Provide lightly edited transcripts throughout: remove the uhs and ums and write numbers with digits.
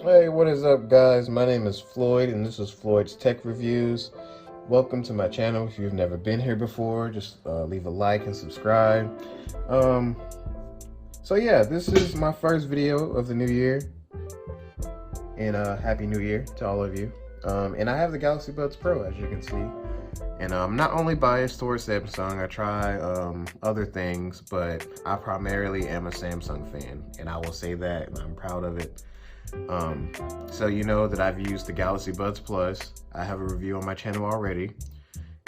Hey, what is up, guys? My name is Floyd, and this is Floyd's Tech Reviews. Welcome to my channel. If you've never been here before, just leave a like and subscribe. Um, yeah, this is my first video of the new year, and Happy New Year to all of you. And I have the Galaxy Buds Pro, as you can see. And I'm not only biased towards Samsung, I try other things, but I primarily am a Samsung fan, and I will say that, and I'm proud of it. So you know that I've used the Galaxy Buds Plus. I have a review on my channel already,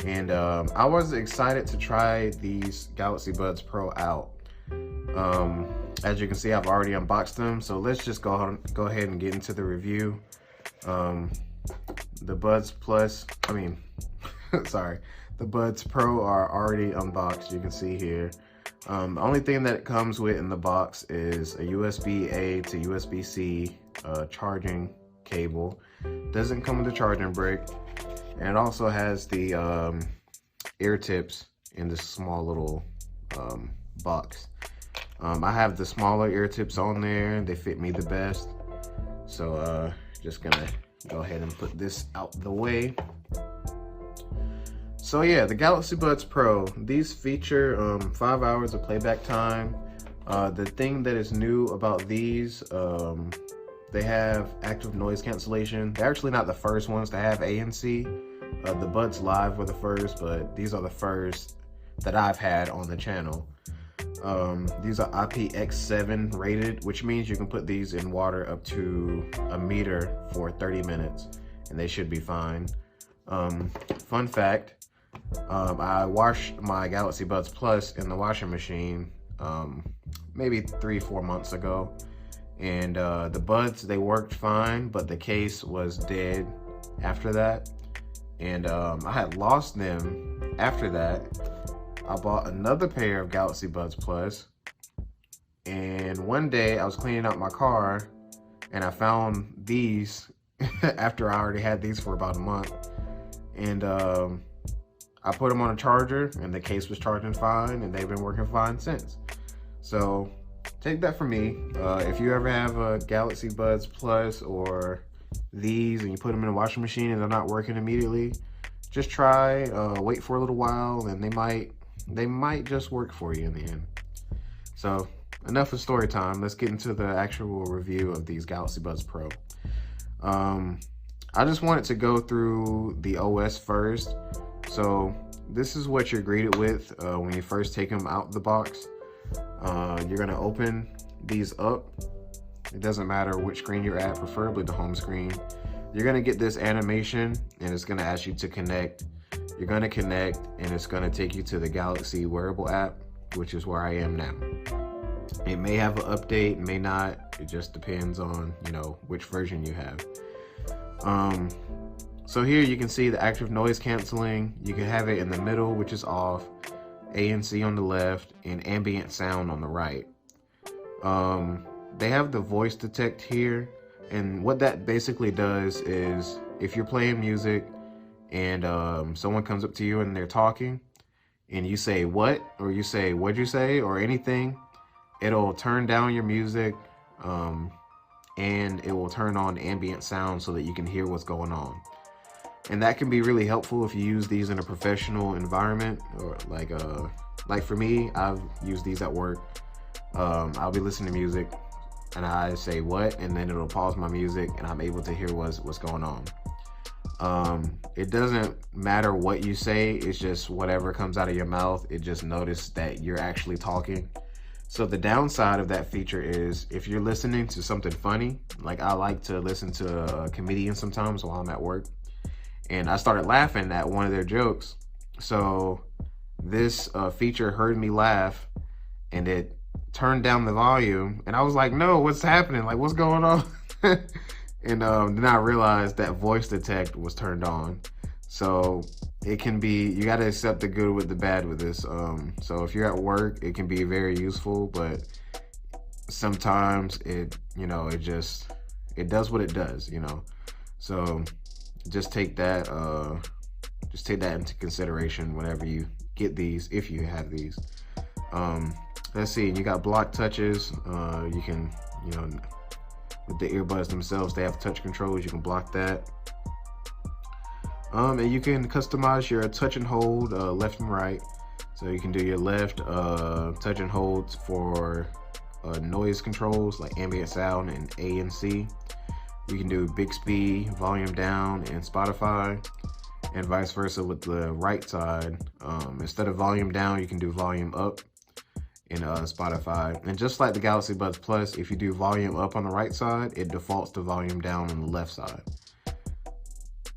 and I was excited to try these Galaxy Buds Pro out. As you can see, I've already unboxed them, so let's just go ahead and get into the review. The Buds Plus, sorry, the Buds Pro are already unboxed. You can see here. The only thing that it comes with in the box is a USB-A to USB-C charging cable. Doesn't come with a charging brick, and it also has the ear tips in this small little box. I have the smaller ear tips on there. They fit me the best. So just gonna go ahead and put this out the way. So yeah, the Galaxy Buds Pro, these feature 5 hours of playback time. The thing that is new about these, they have active noise cancellation. They're actually not the first ones to have ANC. The Buds Live were the first, but these are the first that I've had on the channel. These are IPX7 rated, which means you can put these in water up to a meter for 30 minutes, and they should be fine. Fun fact, I washed my Galaxy Buds Plus in the washing machine maybe 3-4 months ago, and the buds, they worked fine, but the case was dead after that, and I had lost them after that. I bought another pair of Galaxy Buds Plus, and one day I was cleaning out my car and I found these after I already had these for about a month, and I put them on a charger and the case was charging fine, and they've been working fine since. So take that from me. If you ever have a Galaxy Buds Plus or these and you put them in a washing machine and they're not working immediately, just try, wait for a little while, and they might just work for you in the end. So enough of story time. Let's get into the actual review of these Galaxy Buds Pro. I just wanted to go through the OS first. So this is what you're greeted with when you first take them out the box. You're gonna open these up. It doesn't matter which screen you're at, preferably the home screen. You're gonna get this animation, and it's gonna ask you to connect. You're gonna connect, and it's gonna take you to the Galaxy wearable app, which is where I am now. It may have an update, may not. It just depends on, you know, which version you have. So here you can see the active noise canceling. You can have it in the middle, which is off, ANC on the left, and ambient sound on the right. They have the voice detect here, and what that basically does is if you're playing music and someone comes up to you and they're talking and you say what, or you say what'd you say, or anything, it'll turn down your music and it will turn on ambient sound so that you can hear what's going on. And that can be really helpful if you use these in a professional environment, or like for me, I've used these at work. I'll be listening to music and I say what, and then it'll pause my music and I'm able to hear what's going on. It doesn't matter what you say, it's just whatever comes out of your mouth. It just notice that you're actually talking. So the downside of that feature is if you're listening to something funny, like I like to listen to a comedian sometimes while I'm at work, and I started laughing at one of their jokes. So this feature heard me laugh and it turned down the volume, and I was like, no, what's happening? Like, what's going on? And then I realized that voice detect was turned on. So it can be, you got to accept the good with the bad with this. So if you're at work, it can be very useful, but sometimes it does what it does, you know. So just take that into consideration whenever you get these, if you have these. Let's see, you got block touches. You can, with the earbuds themselves, they have touch controls. You can block that. And you can customize your touch and hold left and right. So you can do your left touch and hold for noise controls like ambient sound and A and C. You can do Bixby, volume down, and Spotify, and vice versa with the right side. Instead of volume down, you can do volume up in Spotify. And just like the Galaxy Buds Plus, if you do volume up on the right side, it defaults to volume down on the left side.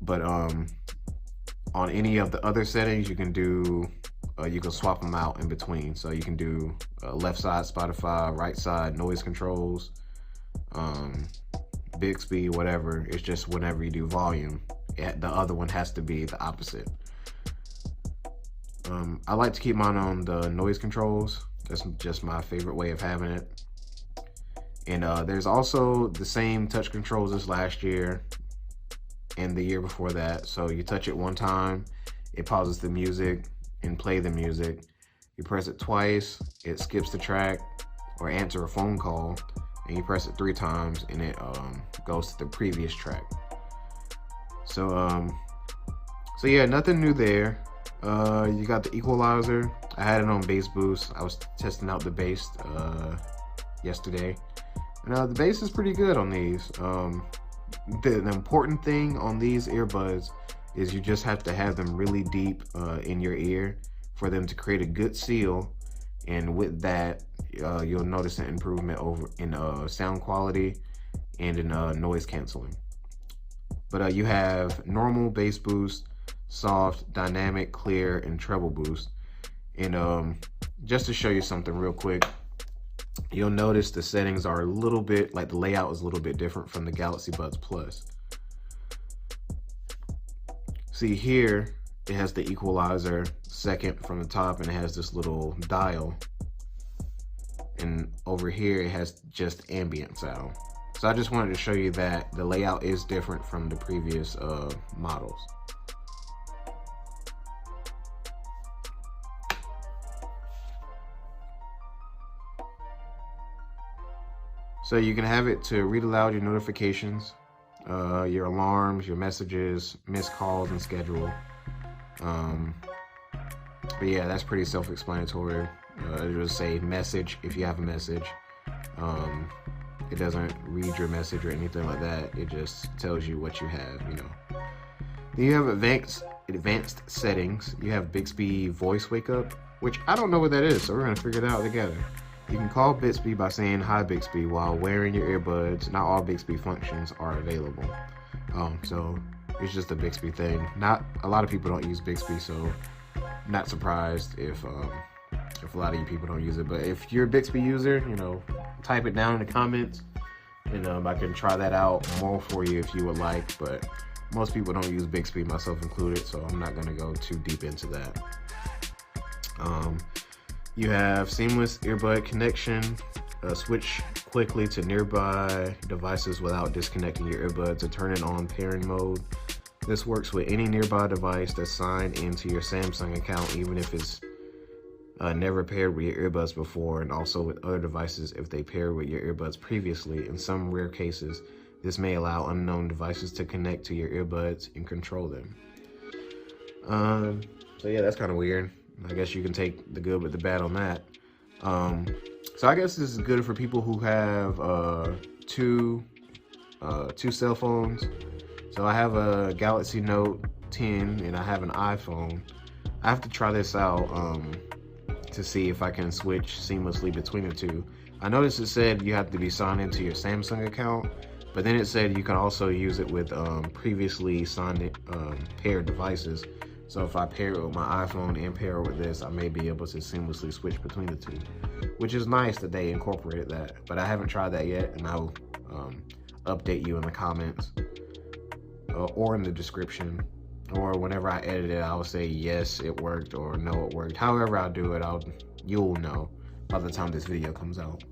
But on any of the other settings, you can do you can swap them out in between. So you can do left side Spotify, right side noise controls, Bixby, whatever. It's just whenever you do volume, the other one has to be the opposite. I like to keep mine on the noise controls. That's just my favorite way of having it. And there's also the same touch controls as last year and the year before that. So you touch it one time, it pauses the music and play the music. You press it twice, it skips the track or answer a phone call, and you press it 3 times and it goes to the previous track. So yeah, nothing new there. You got the equalizer. I had it on bass boost. I was testing out the bass yesterday, and the bass is pretty good on these. The important thing on these earbuds is you just have to have them really deep in your ear for them to create a good seal, and with that you'll notice an improvement over in sound quality and in noise canceling. But you have normal bass boost, soft, dynamic, clear, and treble boost. And just to show you something real quick, you'll notice the settings are a little bit, like the layout is a little bit different from the Galaxy Buds Plus. See here, it has the equalizer second from the top, and it has this little dial. And over here, it has just ambient sound. So I just wanted to show you that the layout is different from the previous models. So you can have it to read aloud your notifications, your alarms, your messages, missed calls, and schedule. But yeah, that's pretty self-explanatory. It will say message if you have a message. It doesn't read your message or anything like that. It just tells you what you have, you know. Then you have advanced settings. You have Bixby voice wake up, which I don't know what that is, so we're gonna figure it out together. You can call Bixby by saying hi Bixby while wearing your earbuds. Not all Bixby functions are available. So it's just a Bixby thing. Not a lot of people don't use Bixby, so I'm not surprised if a lot of you people don't use it. But if you're a Bixby user, you know, type it down in the comments, and I can try that out more for you if you would like. But most people don't use Bixby, myself included, so I'm not gonna go too deep into that. You have seamless earbud connection. Switch quickly to nearby devices without disconnecting your earbuds or turn it on pairing mode. This works with any nearby device that's signed into your Samsung account, even if it's never paired with your earbuds before, and also with other devices if they paired with your earbuds previously. In some rare cases, this may allow unknown devices to connect to your earbuds and control them. So yeah, that's kind of weird. I guess you can take the good with the bad on that. So I guess this is good for people who have two cell phones. So I have a Galaxy Note 10 and I have an iPhone. I have to try this out to see if I can switch seamlessly between the two. I noticed it said you have to be signed into your Samsung account, but then it said you can also use it with previously signed paired devices. So if I pair it with my iPhone and pair it with this, I may be able to seamlessly switch between the two, which is nice that they incorporated that. But I haven't tried that yet, and I'll update you in the comments or in the description, or whenever I edit it, I'll say yes, it worked, or no, it worked. However I do it, you'll know by the time this video comes out.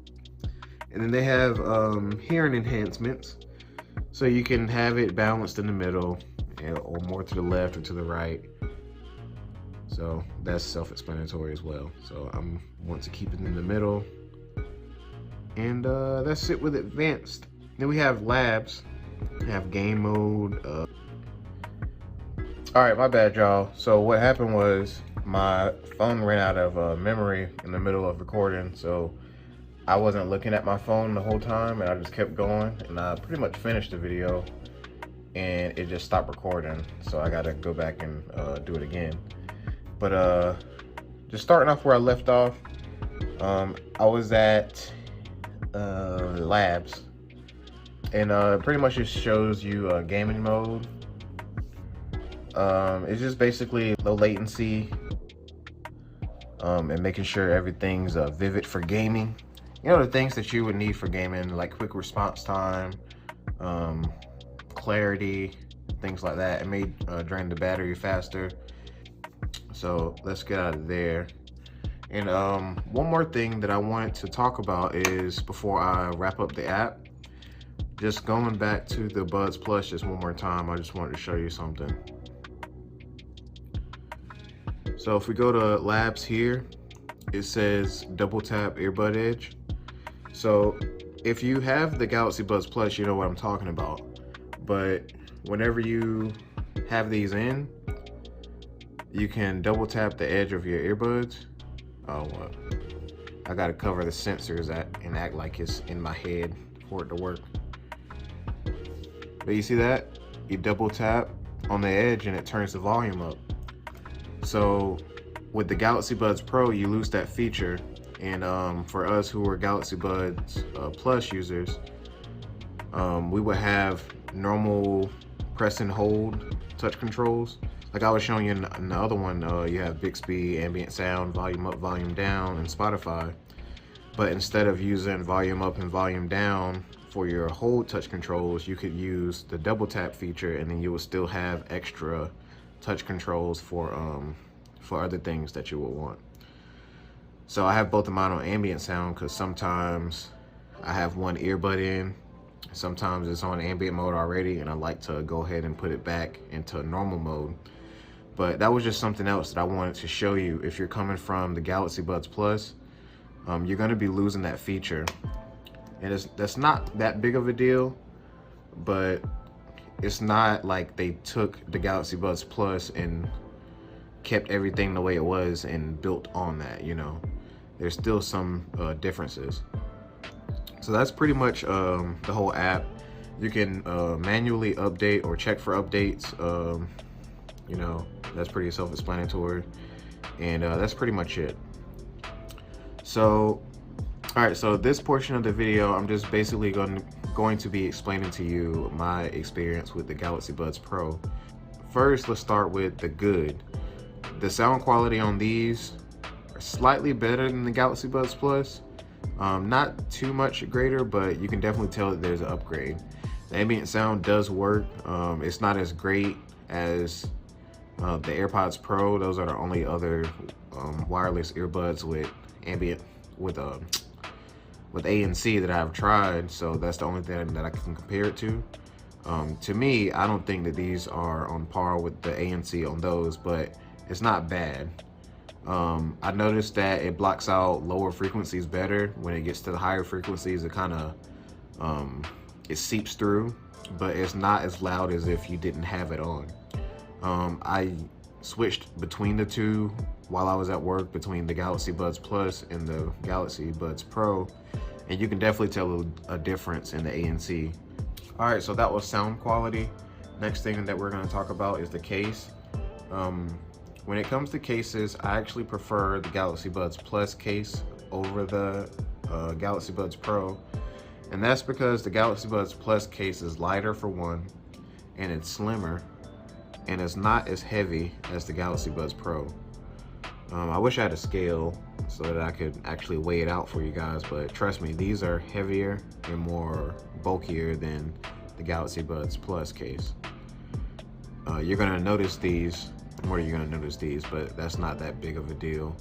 And then they have hearing enhancements, so you can have it balanced in the middle, or more to the left or to the right. So that's self-explanatory as well. So I want to keep it in the middle. And that's it with advanced. Then we have labs. We have game mode. All right, my bad, y'all. So what happened was my phone ran out of memory in the middle of recording, so I wasn't looking at my phone the whole time, and I just kept going, and I pretty much finished the video, and it just stopped recording. So I gotta go back and do it again. But just starting off where I left off, I was at labs, and pretty much just shows you gaming mode. It's just basically low latency, and making sure everything's vivid for gaming. You know, the things that you would need for gaming, like quick response time, clarity, things like that. It may drain the battery faster. So let's get out of there. And one more thing that I wanted to talk about is, before I wrap up the app, just going back to the Buds Plus just one more time, I just wanted to show you something. So if we go to labs here, it says double tap earbud edge. So if you have the Galaxy Buds Plus, you know what I'm talking about. But whenever you have these in, you can double tap the edge of your earbuds. Oh, well, I gotta cover the sensors and act like it's in my head for it to work. But you see that? You double tap on the edge and it turns the volume up. So with the Galaxy Buds Pro, you lose that feature. And for us who are Galaxy Buds Plus users, we would have normal press and hold touch controls. Like I was showing you in the other one, you have Bixby, ambient sound, volume up, volume down, and Spotify. But instead of using volume up and volume down for your hold touch controls, you could use the double tap feature, and then you will still have extra touch controls for other things that you will want. So I have both of mine on ambient sound because sometimes I have one earbud in, sometimes it's on ambient mode already, and I like to go ahead and put it back into normal mode. But that was just something else that I wanted to show you. If you're coming from the Galaxy Buds Plus, you're gonna be losing that feature. And that's not that big of a deal, but it's not like they took the Galaxy Buds Plus and kept everything the way it was and built on that, you know. There's still some differences. So that's pretty much the whole app. You can manually update or check for updates. You know, that's pretty self-explanatory. And that's pretty much it. So, all right, so this portion of the video, I'm just basically going to be explaining to you my experience with the Galaxy Buds Pro. First, let's start with the good. The sound quality on these are slightly better than the Galaxy Buds Plus. Not too much greater, but you can definitely tell that there's an upgrade. The ambient sound does work. It's not as great as the AirPods Pro. Those are the only other wireless earbuds with ambient, with ANC that I've tried. So that's the only thing that I can compare it to. To me, I don't think that these are on par with the ANC on those, but it's not bad. I noticed that it blocks out lower frequencies better. When it gets to the higher frequencies, it kind of it seeps through, but it's not as loud as if you didn't have it on. I switched between the two while I was at work, between the Galaxy Buds Plus and the Galaxy Buds Pro, and you can definitely tell a difference in the ANC. All right, so that was sound quality. Next thing that we're going to talk about is the case. When it comes to cases, I actually prefer the Galaxy Buds Plus case over the Galaxy Buds Pro. And that's because the Galaxy Buds Plus case is lighter for one, and it's slimmer, and it's not as heavy as the Galaxy Buds Pro. I wish I had a scale so that I could actually weigh it out for you guys, but trust me, these are heavier and more bulkier than the Galaxy Buds Plus case. You're gonna notice these, more you're gonna notice these, but that's not that big of a deal.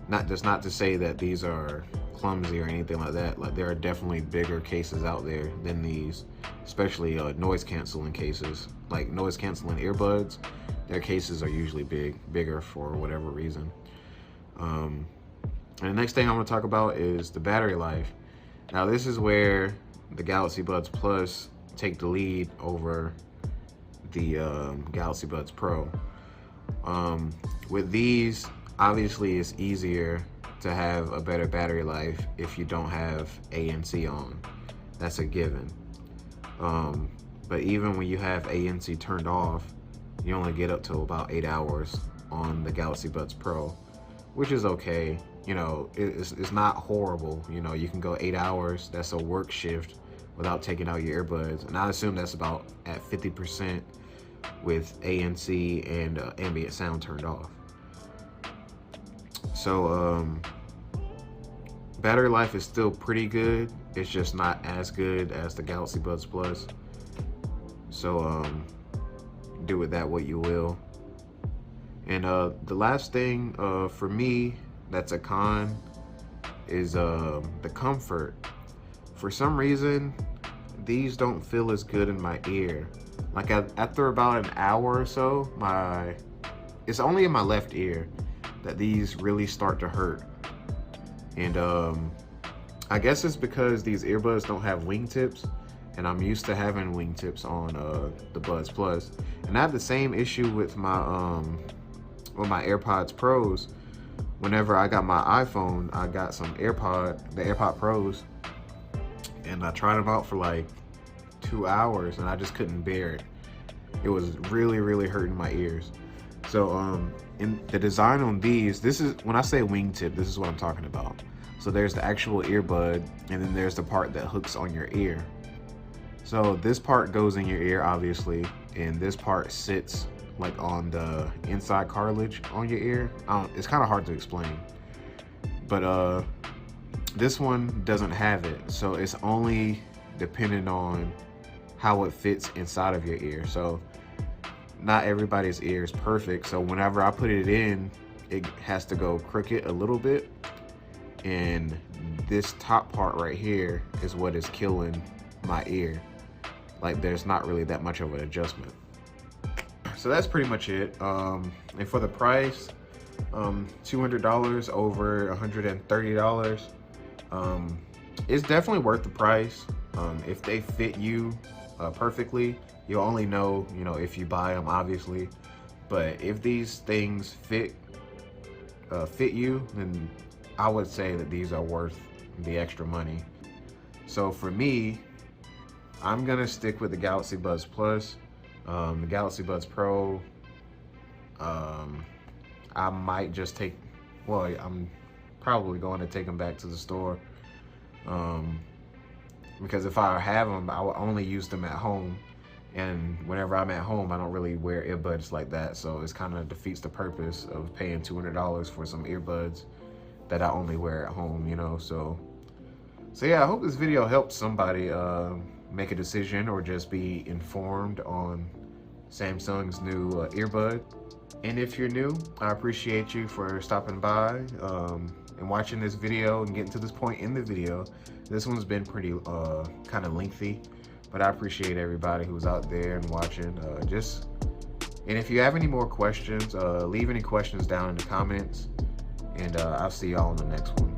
Not to say that these are clumsy or anything like that. Like, there are definitely bigger cases out there than these, especially noise canceling cases. Like noise canceling earbuds, their cases are usually bigger for whatever reason. And the next thing I'm gonna talk about is the battery life. Now this is where the Galaxy Buds Plus take the lead over the Galaxy Buds Pro. With these, obviously it's easier to have a better battery life if you don't have ANC on. That's a given. But even when you have ANC turned off, you only get up to about 8 hours on the Galaxy Buds Pro, which is okay. You know, it's not horrible. You know, you can go 8 hours. That's a work shift without taking out your earbuds. And I assume that's about at 50% with ANC and ambient sound turned off. So battery life is still pretty good. It's just not as good as the Galaxy Buds Plus. So do with that what you will. And the last thing for me that's a con is the comfort. For some reason, these don't feel as good in my ear. Like after about an hour or so, it's only in my left ear that these really start to hurt. And I guess it's because these earbuds don't have wingtips, and I'm used to having wingtips on the Buds Plus. And I have the same issue with my AirPods Pros. Whenever I got my iPhone, I got the AirPod Pros, and I tried them out for like 2 hours, and I just couldn't bear it. It was really, really hurting my ears. So in the design on these, this is, when I say wingtip, this is what I'm talking about. So there's the actual earbud, and then there's the part that hooks on your ear. So this part goes in your ear, obviously, and this part sits like on the inside cartilage on your ear. It's kind of hard to explain, but this one doesn't have it, so it's only dependent on how it fits inside of your ear. So not everybody's ear is perfect, so whenever I put it in, it has to go crooked a little bit, and this top part right here is what is killing my ear. Like, there's not really that much of an adjustment. So that's pretty much it. And for the price, $200 over $130, it's definitely worth the price. If they fit you perfectly, you'll only know, you know, if you buy them, obviously. But if these things fit you, then I would say that these are worth the extra money. So for me, I'm gonna stick with the Galaxy Buds Plus. The Galaxy Buds Pro, I might just I'm probably going to take them back to the store, because if I have them, I will only use them at home, and whenever I'm at home, I don't really wear earbuds like that, so it's kind of defeats the purpose of paying $200 for some earbuds that I only wear at home, you know. So yeah, I hope this video helped somebody make a decision or just be informed on Samsung's new earbud. And if you're new, I appreciate you for stopping by and watching this video and getting to this point in the video. This one's been pretty kind of lengthy, but I appreciate everybody who's out there and watching. And if you have any more questions, leave any questions down in the comments, and I'll see y'all in the next one.